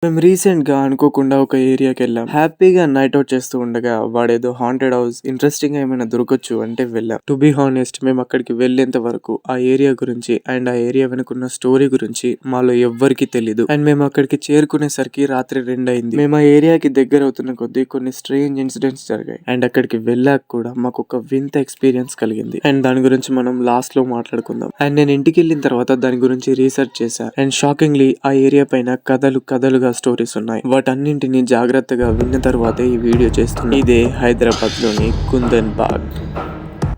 మేము రీసెంట్‌గా అనుకోకుండా ఒక ఏరియాకెళ్ళాం. హ్యాపీగా నైట్ ఔట్ చేస్తూ ఉండగా వాడేదో హాంటెడ్ హౌస్ ఇంట్రెస్టింగ్‌గా ఏమైనా దొరకొచ్చు అంటే వెళ్ళాం. టు బీ హానెస్ట్ మేమక్కడికి వెళ్ళేంత వరకు ఆ ఏరియా గురించి అండ్ ఆ ఏరియా వెనకున్న స్టోరీ గురించి మాలో ఎవ్వరికీ తెలీదు. అండ్ మేమక్కడికి చేరుకునేసరికి రాత్రి 2 అయింది. మేము ఆ ఏరియాకి దగ్గరవుతున్న కొద్దీ కొన్ని స్ట్రేంజ్ ఇన్సిడెంట్స్ జరిగాయి. అండ్ అక్కడికి వెళ్ళాక కూడా మాకొక వింత ఎక్స్‌పీరియన్స్ కలిగింది. అండ్ దాని గురించి మనం లాస్ట్‌లో మాట్లాడుకుందాం. అండ్ నేను ఇంటికెళ్ళిన తర్వాత దాని గురించి రీసెర్చ్ చేశా. అండ్ షాకింగ్‌లీ ఆ ఏరియా పైన కథలుగా స్టోరీస్ ఉన్నాయి. వాటన్నింటిని జాగ్రత్తగా విన్న తర్వాతే ఈ వీడియో చేస్తున్నా. ఇదే హైదరాబాద్ లోని కుందన్ బాగ్.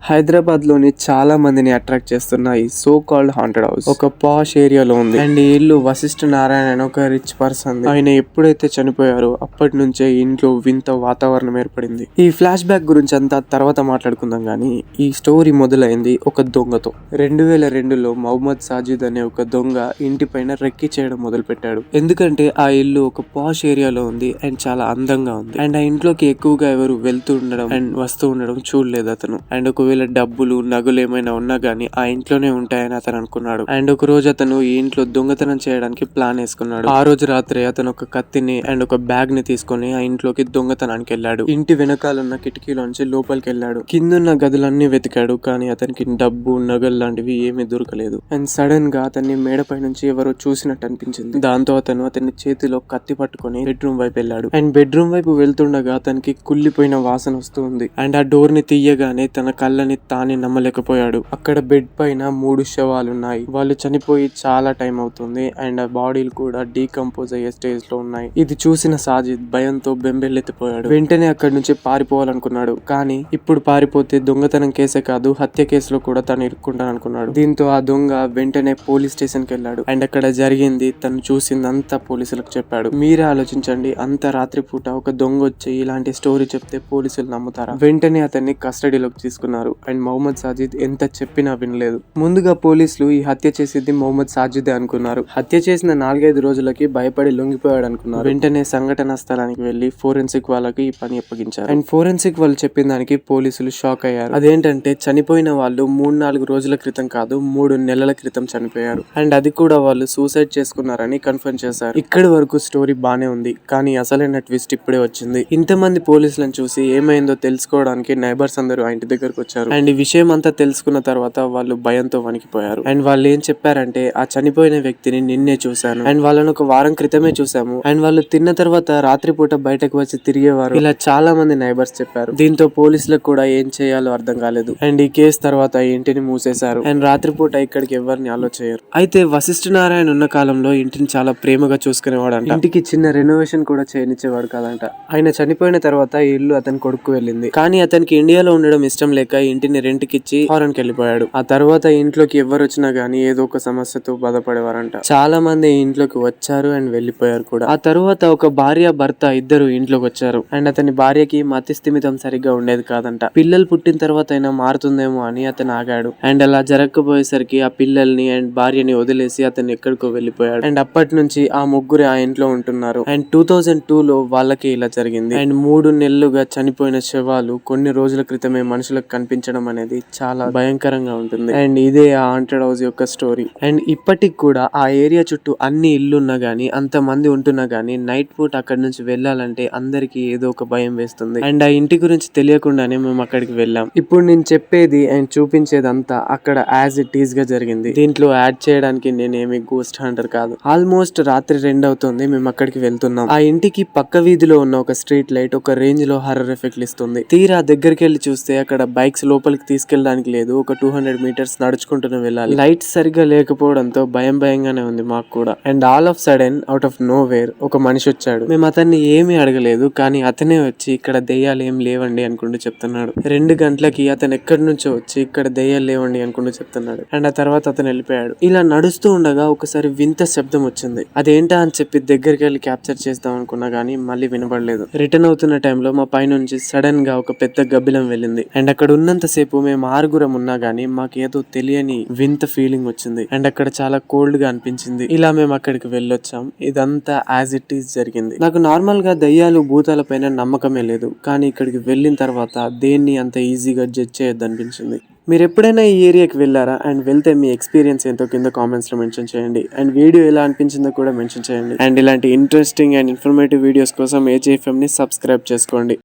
హైదరాబాద్ లోని చాలా మందిని అట్రాక్ట్ చేస్తున్న ఈ సో కాల్డ్ హాంటెడ్ హౌస్ ఒక పాష్ ఏరియాలో ఉంది. అండ్ ఈ ఇల్లు వశిష్ఠ నారాయణ అని ఒక రిచ్ పర్సన్. ఆయన ఎప్పుడైతే చనిపోయారో అప్పటి నుంచే ఇంట్లో వింత వాతావరణం ఏర్పడింది. ఈ ఫ్లాష్ బ్యాక్ గురించి అంతా తర్వాత మాట్లాడుకుందాం గానీ ఈ స్టోరీ మొదలైంది ఒక దొంగతో. 2002లో మహమ్మద్ సాజిద్ అనే ఒక దొంగ ఇంటి పైన రెక్కి చేయడం మొదలు పెట్టాడు. ఎందుకంటే ఆ ఇల్లు ఒక పాష్ ఏరియాలో ఉంది అండ్ చాలా అందంగా ఉంది. అండ్ ఆ ఇంట్లోకి ఎక్కువగా ఎవరు వెళ్తూ ఉండడం అండ్ వస్తూ ఉండడం చూడలేదు అతను. అండ్ ఒకవేళ డబ్బులు నగలు ఏమైనా ఉన్నా గానీ ఆ ఇంట్లోనే ఉంటాయని అతను అనుకున్నాడు. అండ్ ఒక రోజు అతను ఈ ఇంట్లో దొంగతనం చేయడానికి ప్లాన్ వేసుకున్నాడు. ఆ రోజు రాత్రి అతను ఒక కత్తిని అండ్ ఒక బ్యాగ్ ని తీసుకుని ఆ ఇంట్లోకి దొంగతనానికి వెళ్ళాడు. ఇంటి వెనకాలన్న కిటికీలోంచి లోపలికి వెళ్ళాడు. కిందున్న గదులన్నీ వెతికాడు కానీ అతనికి డబ్బు నగలు లాంటివి ఏమీ దొరకలేదు. అండ్ సడన్ గా అతన్ని మేడపై నుంచి ఎవరో చూసినట్టు అనిపించింది. దాంతో అతని చేతిలో కత్తి పట్టుకుని బెడ్రూమ్ వైపు వెళ్ళాడు. అండ్ బెడ్రూమ్ వైపు వెళ్తుండగా అతనికి కుళ్ళిపోయిన వాసన వస్తూ ఉంది. అండ్ ఆ డోర్ ని తీయగానే తన కళ్ళని తానే నమ్మలేకపోయాడు. అక్కడ బెడ్ పైన 3 శవాలున్నాయి. వాళ్ళు చనిపోయి చాలా టైం అవుతుంది అండ్ ఆ బాడీలు కూడా డీకంపోజ్ అయ్యే స్టేజ్ లో ఉన్నాయి. ఇది చూసిన సాజిద్ భయంతో బెంబెలెత్తిపోయాడు. వెంటనే అక్కడి నుంచి పారిపోవాలనుకున్నాడు. కానీ ఇప్పుడు పారిపోతే దొంగతనం కేసే కాదు హత్య కేసులో కూడా తను ఇరుక్కుంటాననుకున్నాడు. దీంతో ఆ దొంగ వెంటనే పోలీస్ స్టేషన్ కి వెళ్ళాడు. అండ్ అక్కడ జరిగింది తను చూసిందంతా పోలీసులకు చెప్పాడు. మీరే ఆలోచించండి, అంత రాత్రిపూట ఒక దొంగ వచ్చి ఇలాంటి స్టోరీ చెప్తే పోలీసులు నమ్ముతారా? వెంటనే అతన్ని కస్టడీలోకి తీసుకున్నారు. అండ్ మహమ్మద్ సాజిద్ ఎంత చెప్పినా వినలేదు. ముందుగా పోలీసులు ఈ హత్య చేసేది మహమ్మద్ సాజిదే అనుకున్నారు. హత్య చేసిన 4-5 రోజులకి భయపడి లొంగిపోయాడు అనుకున్నారు. వెంటనే సంఘటన స్థలానికి వెళ్లి ఫోరెన్సిక్ వాళ్ళకి ఈ పని అప్పగించారు. అండ్ ఫోరెన్సిక్ వాళ్ళు చెప్పిన దానికి పోలీసులు షాక్ అయ్యారు. అదేంటంటే చనిపోయిన వాళ్ళు 3-4 రోజుల క్రితం కాదు 3 నెలల క్రితం చనిపోయారు. అండ్ అది కూడా వాళ్ళు సూసైడ్ చేసుకున్నారని కన్ఫర్మ్ చేశారు. ఇక్కడి వరకు స్టోరీ బానే ఉంది కానీ అసలైన ట్విస్ట్ ఇప్పుడే వచ్చింది. ఇంతమంది పోలీసులను చూసి ఏమైందో తెలుసుకోవడానికి నైబర్స్ అందరూ ఆ ఇంటి దగ్గరకు వచ్చారు. అండ్ ఈ విషయం అంతా తెలుసుకున్న తర్వాత వాళ్ళు భయంతో వణికిపోయారు. అండ్ వాళ్ళు ఏం చెప్పారంటే ఆ చనిపోయిన వ్యక్తిని నిన్నే చూశాను అండ్ వాళ్ళని ఒక వారం క్రితమే చూసాము అండ్ వాళ్ళు తిన్న తర్వాత రాత్రిపూట బయటకు వచ్చి తిరిగేవారు, ఇలా చాలా మంది నైబర్స్ చెప్పారు. దీంతో పోలీసులకు కూడా ఏం చేయాలో అర్థం కాలేదు. అండ్ ఈ కేసు తర్వాత ఈ ఇంటిని మూసేశారు. అండ్ రాత్రిపూట ఇక్కడికి ఎవరిని అలో చేయరు. అయితే వశిష్ఠ నారాయణ ఉన్న కాలంలో ఇంటిని చాలా ప్రేమగా చూసుకునేవాడంట. ఇంటికి చిన్న రెనోవేషన్ కూడా చేయనిచ్చేవాడు కాదంట. ఆయన చనిపోయిన తర్వాత ఈ ఇల్లు అతని కొడుకు వెళ్ళింది. కానీ అతనికి ఇండియాలో ఉండడం ఇష్టం లేక ఇంటిని రెంట్ కి ఇచ్చి ఫారెన్ కి వెళ్ళిపోయాడు. ఆ తర్వాత ఇంట్లోకి ఎవరు వచ్చినా గానీ ఏదో ఒక సమస్యతో బాధపడేవారంట. చాలా మంది ఇంట్లోకి వచ్చారు అండ్ వెళ్ళిపోయారు కూడా. ఆ తర్వాత ఒక భార్య భర్త ఇద్దరు ఇంట్లోకి వచ్చారు. అండ్ అతని భార్యకి మతి స్థిమితం సరిగ్గా ఉండేది కాదంట. పిల్లలు పుట్టిన తర్వాత అయినా మారుతుందేమో అని అతను ఆగాడు. అండ్ అలా జరగకపోయేసరికి ఆ పిల్లల్ని అండ్ భార్యని వదిలేసి అతను ఎక్కడికో వెళ్ళిపోయాడు. అండ్ అప్పటి నుంచి ఆ ముగ్గురు ఆ ఇంట్లో ఉంటున్నారు. అండ్ 2002లో వాళ్ళకి ఇలా జరిగింది. అండ్ 3 నెలలుగా చనిపోయిన శవాలు కొన్ని రోజుల క్రితమే మనుషులకు కనిపించడం అనేది చాలా భయంకరంగా ఉంటుంది. అండ్ ఇదే ఆ హాంటెడ్ హౌస్ యొక్క స్టోరీ. అండ్ ఇప్పటికి కూడా ఆ ఏరియా చుట్టూ అన్ని ఇల్లున్నా గానీ అంత మంది ఉంటున్నా గానీ నైట్ పూట అక్కడి నుంచి వెళ్ళాలంటే అందరికి ఏదో ఒక భయం వేస్తుంది. అండ్ ఆ ఇంటి గురించి తెలియకుండానే మేము అక్కడికి వెళ్ళాం. ఇప్పుడు నేను చెప్పేది అండ్ చూపించేదంతా అక్కడ యాజ్ ఇట్ ఈస్ గా జరిగింది. దీంట్లో యాడ్ చేయడానికి నేనేమి గోస్ట్ హంటర్ కాదు. ఆల్మోస్ట్ రాత్రి 2 అవుతుంది. మేము అక్కడికి వెళ్తున్నాం. ఆ ఇంటికి పక్క వీధిలో ఉన్న ఒక స్ట్రీట్ లైట్ ఒక రేంజ్ లో హర్రర్ ఎఫెక్ట్ ఇస్తుంది. తీరా దగ్గరికి వెళ్ళి చూస్తే అక్కడ బైక్స్ లోపలికి తీసుకెళ్ళడానికి లేదు. ఒక 200 మీటర్స్ నడుచుకుంటూనే వెళ్ళాలి. లైట్స్ సరిగ్గా లేకపోవడంతో భయంగానే ఉంది మాకు కూడా. And all of sudden out of know where ఒక మనిషి వచ్చాడు. మేము అతన్ని ఏమీ అడగలేదు కానీ అతనే వచ్చి ఇక్కడ దెయ్యాలు ఏం లేవండి అనుకుంటూ చెప్తున్నాడు. 2 గంటలకి అతను ఎక్కడి నుంచో వచ్చి ఇక్కడ దెయ్యాలు లేవండి అనుకుంటూ చెప్తున్నాడు. అండ్ ఆ తర్వాత అతను వెళ్ళిపోయాడు. ఇలా నడుస్తూ ఉండగా ఒకసారి వింత శబ్దం వచ్చింది. అదేంటా అని చెప్పి దగ్గరికి వెళ్ళి క్యాప్చర్ చేద్దాం అనుకున్నా గానీ మళ్ళీ వినపడలేదు. రిటర్న్ అవుతున్న టైంలో మా పైనుంచి సడన్ గా ఒక పెద్ద గబ్బిలం వెళ్ళింది. అండ్ అక్కడ ఉన్నంత సేపు మేము 6 ఉన్నా గానీ మాకు ఏదో తెలియని వింత ఫీలింగ్ వచ్చింది. అండ్ అక్కడ చాలా కోల్డ్ గా అనిపించింది. ఇలా మేము అక్కడికి వెళ్ళొచ్చాం. ఇదంతా యాజ్ ఇట్ ఈస్ జరిగింది. నాకు నార్మల్ గా దయ్యాలు భూతాల పైన నమ్మకమే లేదు. కానీ ఇక్కడికి వెళ్ళిన తర్వాత దేన్ని అంత ఈజీగా జడ్జ్ చేయొద్దు అనిపించింది. మీరు ఎప్పుడైనా ఈ ఏరియాకి వెళ్ళారా? అండ్ వెళ్తే మీ ఎక్స్పీరియన్స్ ఏంటో కింద కామెంట్స్లో మెన్షన్ చేయండి. అండ్ వీడియో ఎలా అనిపించిందో కూడా మెన్షన్ చేయండి. అండ్ ఇలాంటి ఇంట్రెస్టింగ్ అండ్ ఇన్ఫర్మేటివ్ వీడియోస్ కోసం AJFM ని సబ్స్క్రైబ్ చేసుకోండి.